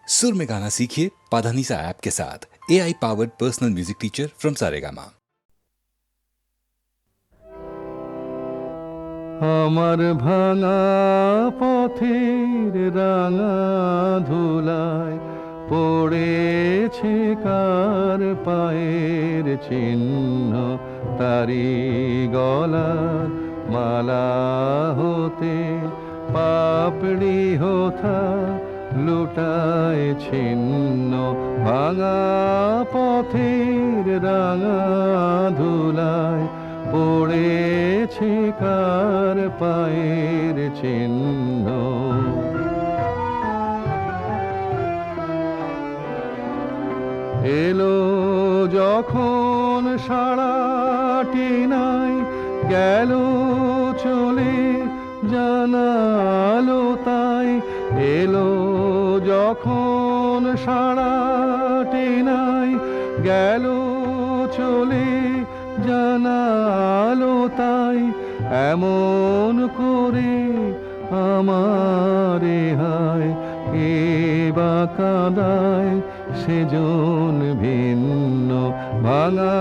सुर में गाना सीखिए पाधानीसा ऐप के साथ। AI powered personal music teacher from Saregama. আমার ভাঙা পথের রাঙা ধুলায় পড়েছে কার পায়ের চিহ্ন, তারি গলার মালা হতে পাপড়ি হোথা লুটায় ছিন্ন। ভাঙা পথের রাঙা ধুলায় পড়েছে কার পায়ের চিহ্ন। এলো যখন সারাটি নাই, গেল চলে জানালো তাই। এলো যখন সারাটি নাই, গেল চলে জানালো তাই। এমন করে আমারে হায় কে বা কাঁদায় সেজন ভিন্ন। ভাঙা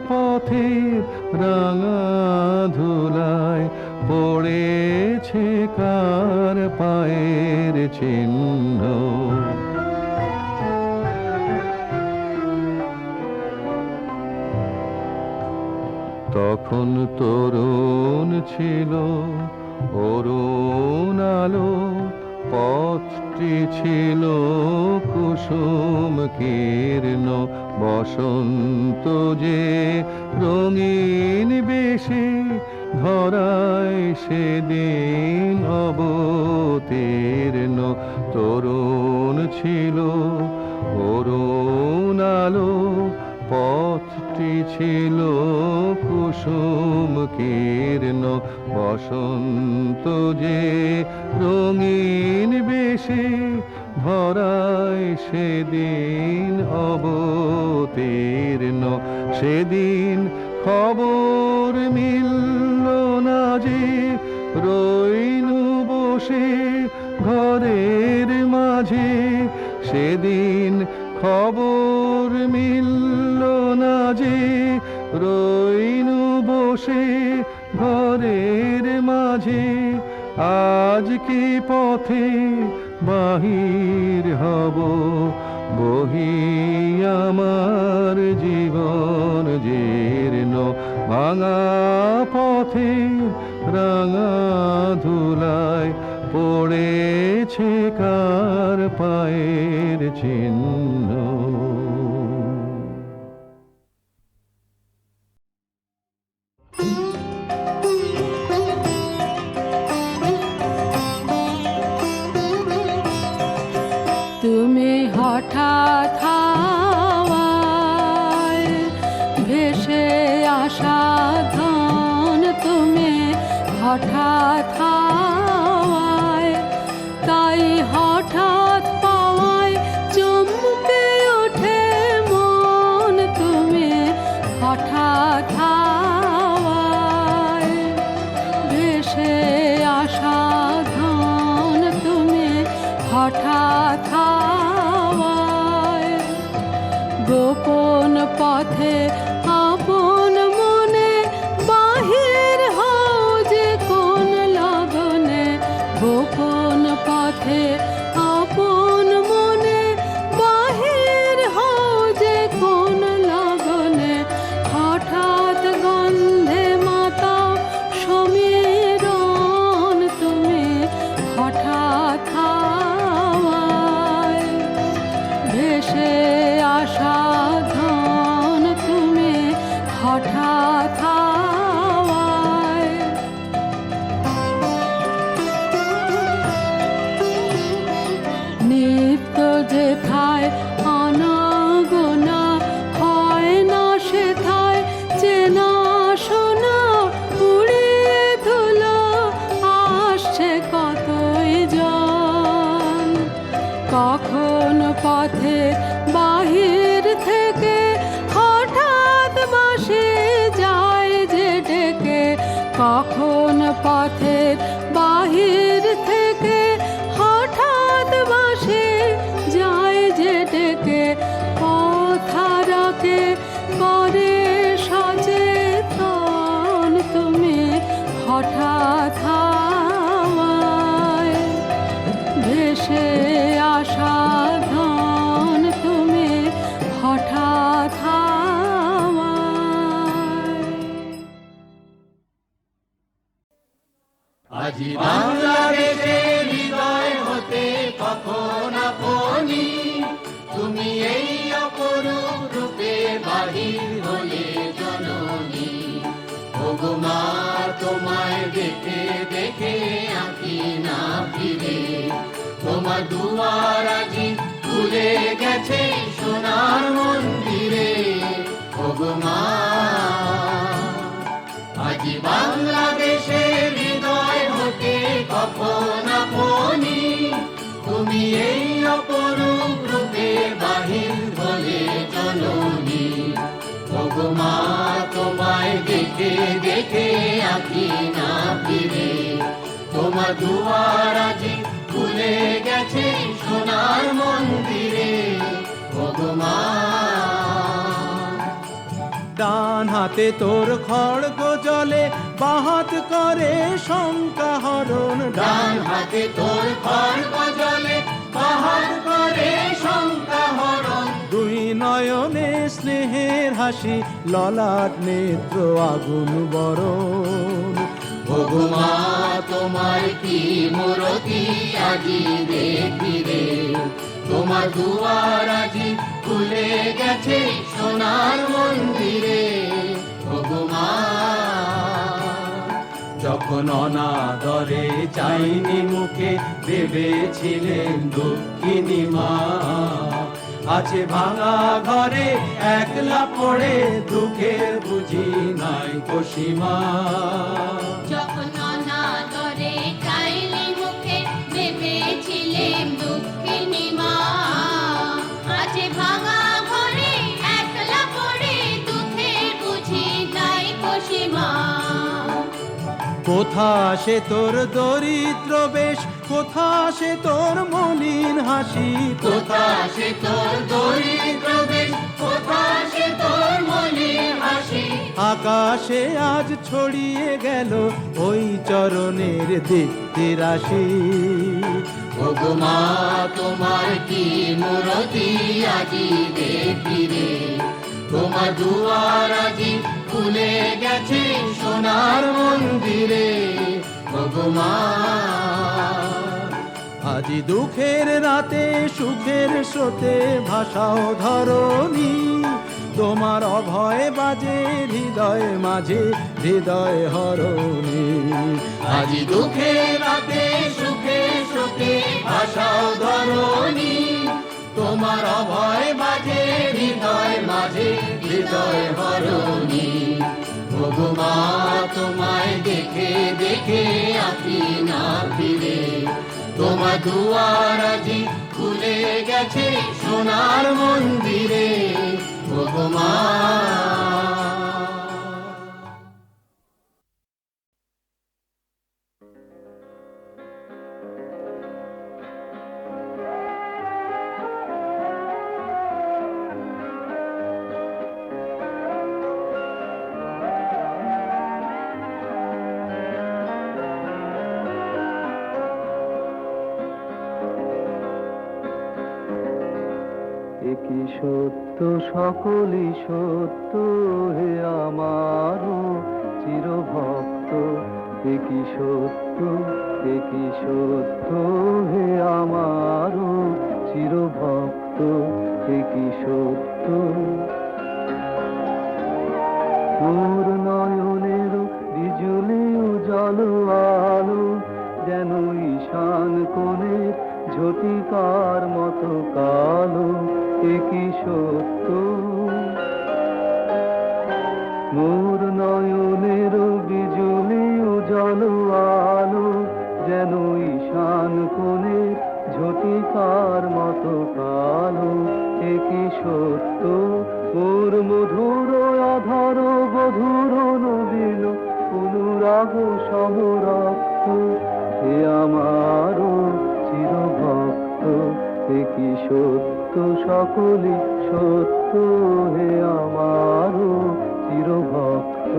পথের রাঙা ধুলায় পড়েছে কার পায়ের চিহ্ন। তখন তরুণ ছিল অরুণ আলো, পথটি ছিল কুসুম কীর্ণ। বসন্ত যে রঙিন বেশে ধরায় সেদিন অবতীর্ণ। তরুণ ছিল অরুণ আলো, পথটি ছিল কুসুম কীর্ণ। বসন্ত যে রঙিন বেশে ধরায় সেদিন অবতীর্ণ। সেদিন খবর মিলল না যে রইনু বসে ঘরের মাঝে। সেদিন খবর মিলল না যে রইনু বসে ঘরের মাঝে। আজ কি পথে বাহির হব, বহি আমার জীবন জীর্ণ। ভাঙা পথে রাঙা ধুলায় পড়েছে কার পায়ের চিহ্ন। তুমি হঠাৎ হাওয়ায় ভেসে আসা ধন, তুমি হঠাৎ হাওয়ায়, তাই হঠাৎ পাওয়ায় চমকে ওঠে মন। তুমি হঠাৎ হাওয়ায় ভেসে আসা ধন, তুমি হঠাৎ হাওয়ায়। গোপন পথে আপন মনে বাহির হও যে কোন লগনে। গোপন পথে আপন মনে বাহির হও যে কোন লগনে। হঠাৎ গন্ধে মাতাও সমীরণ, তুমি হঠাৎ হাওয়ায় ভেসে আসা ধন, তুমি হঠাৎ হাওয়ায়। নিত্য যেথায় অনগোনা হয় না, সেথায় চেনা শোনা উড়িয়ে ধুলো আসছে কতই জন। কখন পথে বাহির থেকে হঠাৎ বাসে যায় যে ডেকে। কখন পথের বাহির থেকে হঠাৎ বাসে যায় তোমায় দেখে দেখে আঁকি না ফিরে, তোমার দুয়ার আজি খুলে গেছে সোনার মন্দিরে। ওগো মা, আজি বাংলাদেশের হৃদয় হতে কখন আপনি তুমি এই অপরূপ রূপে বাহির হলে জননী। ওগো মা, তোমায় দেখে দেখে আঁকি না ফিরে, তোমার দুয়ার আজি খুলে গেছে সোনার মন্দিরে। ওগো মা, ডান হাতে তোর খড়গ জলে, বাহাত করে শঙ্কা হরণ। ডান হাতে তোর খড়গ জলে, বাহাত করে শঙ্কা হরণ। দুই নয়নে স্নেহের হাসি, ললাট নেত্র আগুন বরণ। ওগো মা, তোমার কি মূরতি আজি দেখি রে, তোমার দুয়ার আজি খুলে গেছে সোনার মন্দিরে। ওগো মা, যখন অনাদরে চাইনি মুখে, ভেবেছিলেন দুঃখিনী মা। আছে ভাঙা ঘরে একলা পড়ে, দুঃখের বুঝি নাই কসীমা। যখন অনাদরে চাইলি মুখে, ভেবেছিলেম দুঃখিনী মা। আজ ভাঙা ঘরে একলা পড়ে, দুঃখের বুঝি নাই কসীমা। কোথা সে তোর দরিদ্র বেশ, কোথা সে তোর মলিন হাসি। কোথা সে তোর দরিদ্র বেশ, কোথা সে তোর মলিন হাসি। আকাশে আজ ছড়িয়ে গেল ওই চরণের দীপ্তি রাশি। ওগো মা, তোমার কি মূরতি আজি দেখি রে, তোমার দুয়ার আজি খুলে গেছে সোনার মন্দিরে। ওগো মা, আজি দুঃখের রাতে সুখের স্রোতে ভাষাও ধরণী। তোমার অভয় বাজে হৃদয় মাঝে, হৃদয় হরণী। আজি দুঃখের রাতে সুখে সুখে ভাষাও ধরণী, তোমার অভয় বাজে হৃদয় মাঝে, হৃদয় হরণী। ওগো মা, তোমায় দেখে দেখে আঁকি না ফিরে, তোমার দুয়ার আজি খুলে গেছে সোনার মন্দিরে। ওগো মা, কি সত্য সকলই সত্য হে আমার চিরভক্ত। কি সত্য, কি সত্য হে আমার চিরভক্ত। কি সত্য, তোর নয়নের বিজুলি উজ্জ্বল আলো, যেন ঈশান কোণে ঝটিকার মতো কালো। কি সত্য, মোর নয়নের বিজুলি উজ্জ্বল আলো, যেন ঈশান কোণে ঝটিকার মতো কালো। কি সত্য, মোর মধুর অধর বধুর নবীন অনুরাগ সমরক্ত। হে আমার চিরভক্ত, কি সত্য সকলই সত্য হে আমার চিরভক্ত।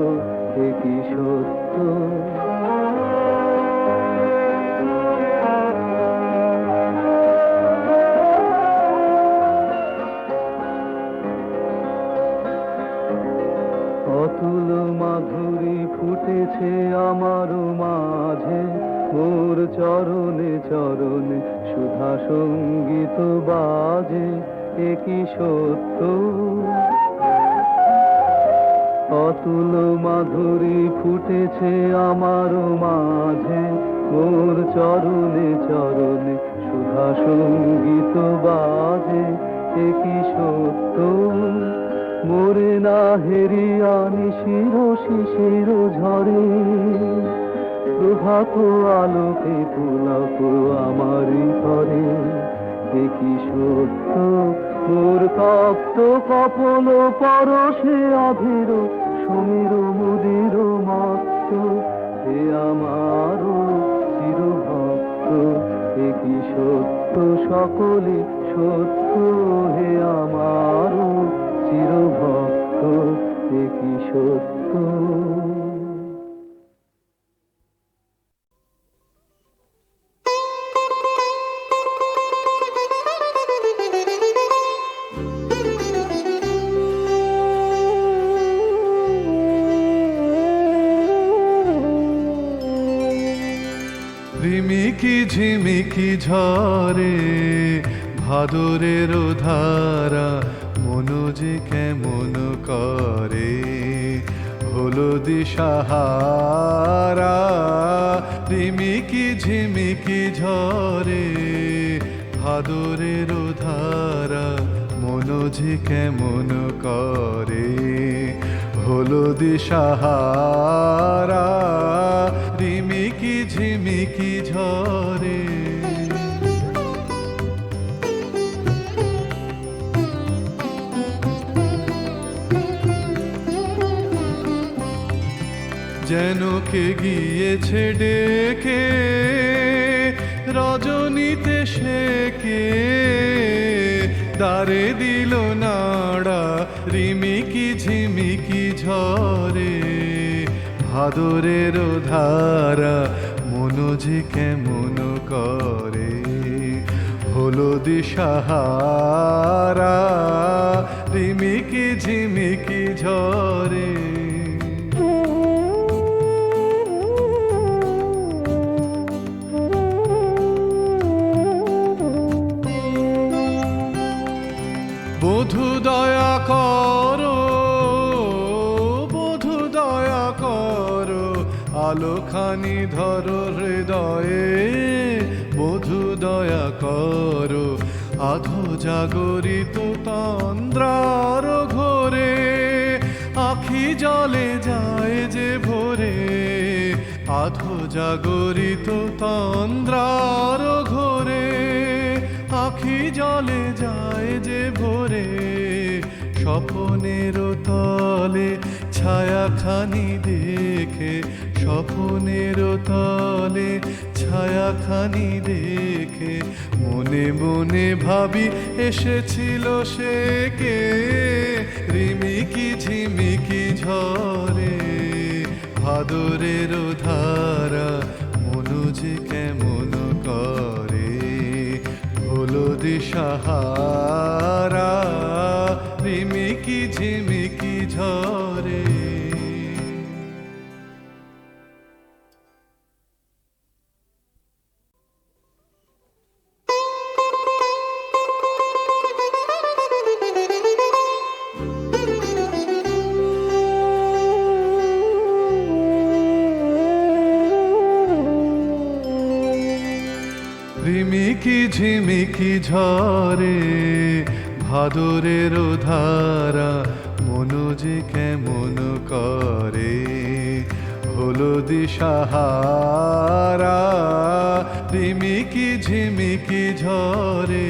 কি সত্য, অতুল মাধুরী ফুটেছে আমার মাঝে, মোর চরণে চরণে সুধা সঙ্গীত বাজে। কি সত্য, অতুল মাধুরী ফুটেছে আমার মাঝে, মোর চরণে চরণে সুধা সঙ্গীত বাজে। এ কি সত্য মোরে না হেরিয়া নিশির শিশির ঝরে, প্রভাত আলোকে পুলক আমারি ঘরে। এ কি সত্য মোর তপ্ত কপল পরশে অধীর সমীর মুদির মত্ত, হে আমার চিরভক্ত। এ কি সত্য সকলে সত্য, হে আমার চিরভক্ত। এ কি সত্য। ঝিমিকি ঝিমিকি ঝরে ভাদরের ধারা, মনো যে কেমন করে হলো দিশাহারা। ঝিমিকি ঝিমিকি ঝরে ভাদরের ধারা, মনো যে কেমন করে হলো দিশাহারা। ঝিমিকি ঝিমিকি ঝরে যেন কে গিয়েছে ডেকে রজনীতে সেকে, দ্বারে দিল নাড়া রিমিকি ঝিমিকি ঝরে ভাদরের ধারা, মনো যে কেমন করে হলো দিশাহারা। রিমিকি ঝিমিকি ঝরে বধূ দয়া করো, বধূ দয়া করো, আলোখানি ধরো হৃদয়ে। বধূ দয়া করো, আধো জাগরিত তন্দ্রার ঘোরে আখি জলে যায় যে ভোরে। আধো জাগরিত তন্দ্রার ঘোরে আখি জলে যায় যে ভোরে। স্বপনের তলে ছায়াখানি দেখে, স্বপনের তলে ছায়াখানি দেখে, মনে মনে ভাবি এসেছিল সে কে। রিমিকি ঝিমিকি ঝরে ভাদরের ধারা, মনো যে কেমন করে হলো দিশাহারা। রিমিকি ঝিমিকি ঝরে রিমিকি ঝিমিকি ঝরে ভাদরের ধারা, মনো যে কেমন করে হলো দিশাহারা। রিমিকি ঝিমিকি ঝরে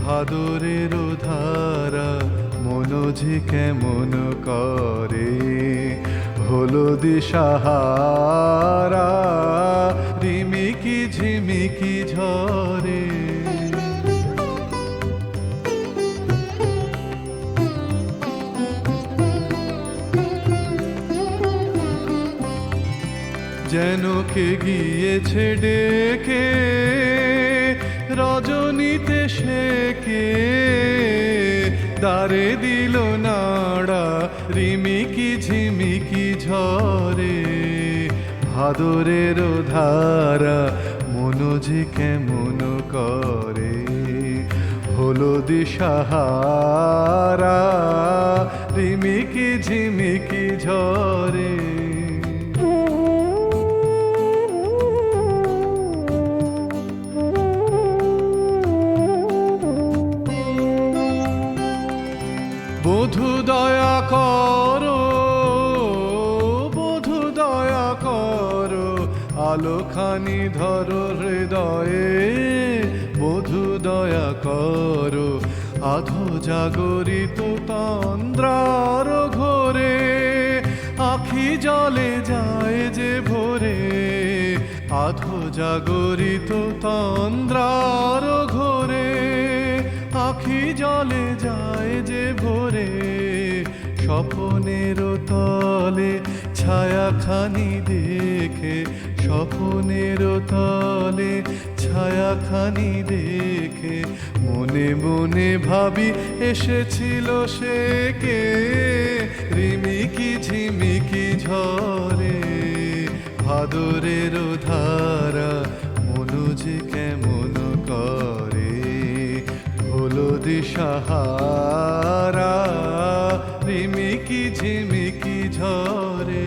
ভাদরের ধারা, মনো যে কেমন করে হলো দিশাহারা। রিমিকি ঝিমিকি ঝরে যেন কে গিয়েছে ডেকে রজনীতে সেকে, দ্বারে দিল নাড়া রিমিকি ঝিমিকি ঝরে ভাদরের ধারা, মনো যে কেমন করে হলো দিশাহারা রিমিকি ঝিমিকি ঝরে। বধূ দয়া করো, বধূ দয়া করো, আলোখানি ধরো হৃদয়ে। বধূ দয়া করো, আধো জাগরিত তন্দ্রার ঘোরে। আখি জলে যায় যে ভোরে, আধো জাগরিত তন্দ্রার ঘোরে। আখি জলে যায় যে ভোরে, স্বপনের তলে ছায়াখানি দেখে। স্বপনের তলে ছায়াখানি দেখে মনে মনে ভাবি এসেছিল সে কে। রিমিকি ঝিমিকি ঝরে ভাদরের ধারা মনো যে কেমন করে। হলো দিশাহারা রিমিকি ঝিমিকি ঝরে।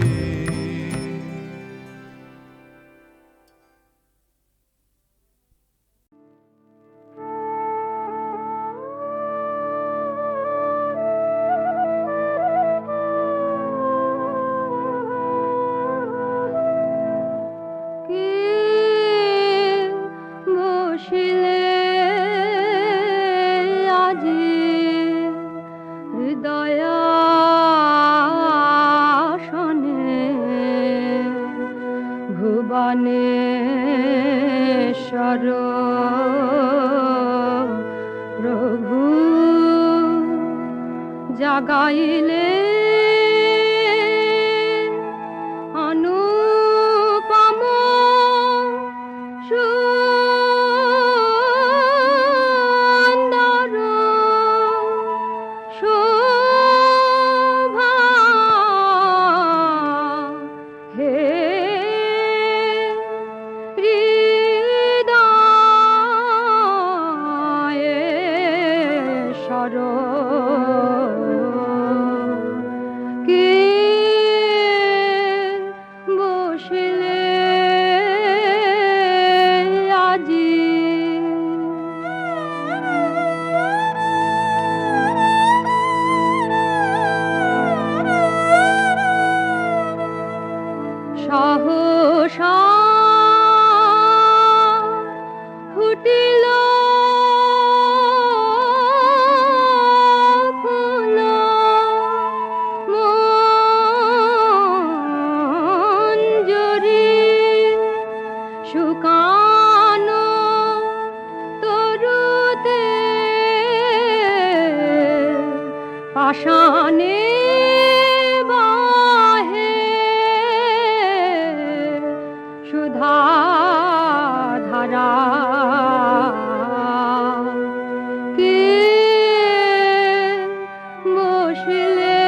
ভুবনেশ্বর প্রভু জাগাইলে অনুপম সুন্দর শোভা হে সহসা ফুটিল ফুল মঞ্জরি শুকানো তরুতে পাষাণে ধারা কে বসিলে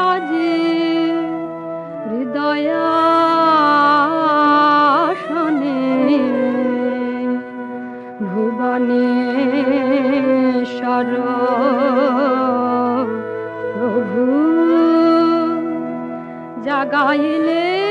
আজি হৃদয়াসনে ভুবনেশ্বর প্রভু জাগাইলে